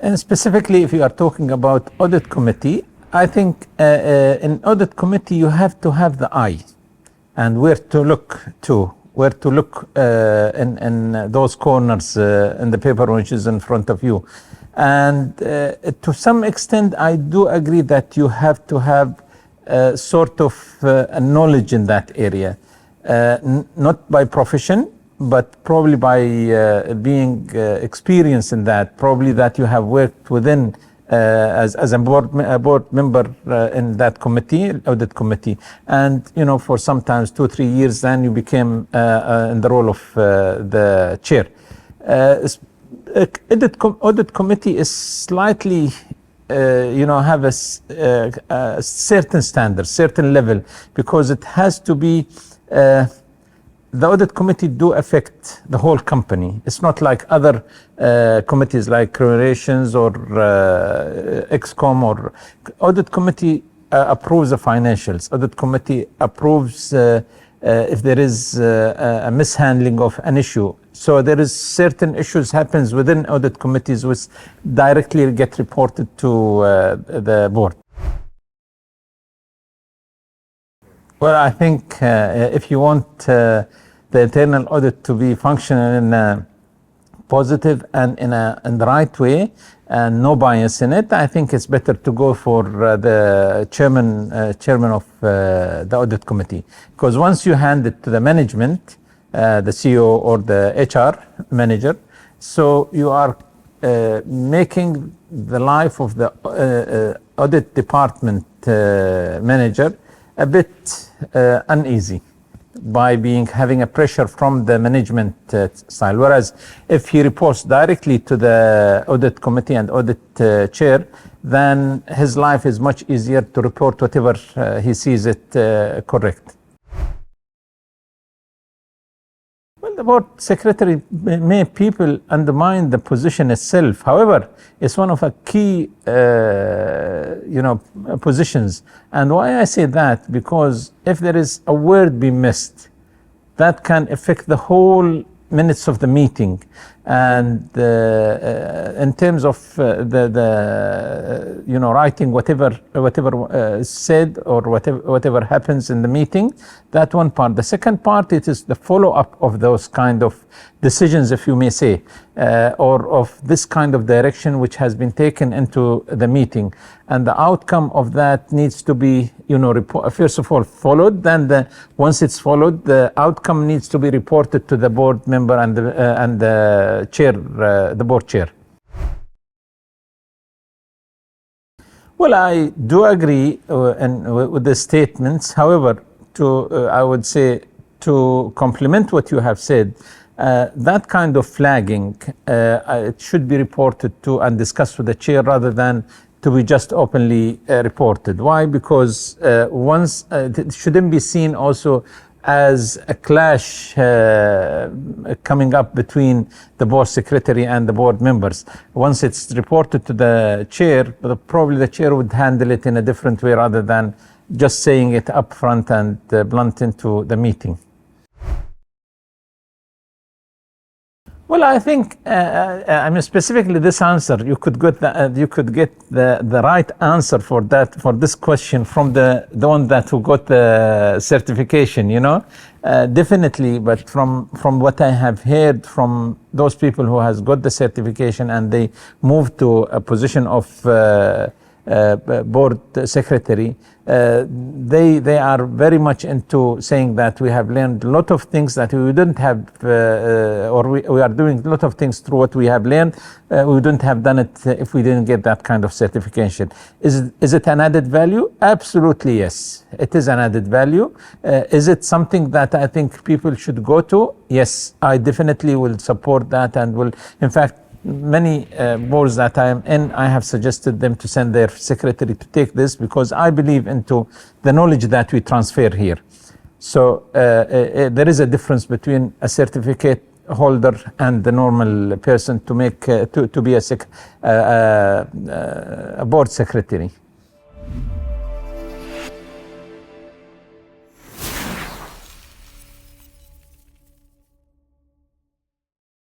And specifically, if you are talking about audit committee, I think in audit committee you have to have the eye and where to look in those corners in the paper which is in front of you. And to some extent, I do agree that you have to have sort of a knowledge in that area, not by profession, but probably by being experienced in that, probably that you have worked within as a board member in that committee, audit committee, and for sometimes 2-3 years, then you became in the role of the chair. Audit committee is slightly have a certain standard, certain level, because it has to be the audit committee do affect the whole company. It's not like other committees like relations or ExCom or audit committee approves the financials. Audit committee approves if there is a mishandling of an issue. So there is certain issues happens within audit committees which directly get reported to the board. Well, I think if you want the internal audit to be functional in a positive and in the right way and no bias in it, I think it's better to go for the chairman of the audit committee, because once you hand it to the management, the CEO or the HR manager, so you are making the life of the audit department manager a bit uneasy by having a pressure from the management style. Whereas if he reports directly to the audit committee and audit chair, then his life is much easier to report whatever he sees it correct. Well, the board secretary may people undermine the position itself. However, it's one of a key positions. And why I say that, because if there is a word be missed, that can affect the whole minutes of the meeting. And in terms of writing whatever is said or whatever happens in the meeting, that one part. The second part, it is the follow-up of those kind of decisions, if you may say, or of this kind of direction which has been taken into the meeting, and the outcome of that needs to be first of all followed. Then once it's followed, the outcome needs to be reported to the board member and the chair, the board chair. Well, I do agree with the statements. However, I would say, to complement what you have said, that kind of flagging, it should be reported to and discussed with the chair rather than to be just openly reported. Why? Because it shouldn't be seen also as a clash coming up between the board secretary and the board members. Once it's reported to the chair, probably the chair would handle it in a different way rather than just saying it up front and blunt into the meeting. Well, I think specifically this answer, you could get the right answer for this question from the one who got the certification, definitely. But from what I have heard from those people who has got the certification and they moved to a position of board secretary, they are very much into saying that we have learned a lot of things that we didn't have, or we are doing a lot of things through what we have learned. We wouldn't have done it if we didn't get that kind of certification. Is it an added value? Absolutely yes, it is an added value. Is it something that I think people should go to? Yes, I definitely will support that, and will, in fact, many boards that I am in, I have suggested them to send their secretary to take this, because I believe into the knowledge that we transfer here. So there is a difference between a certificate holder and the normal person to make to be a board secretary.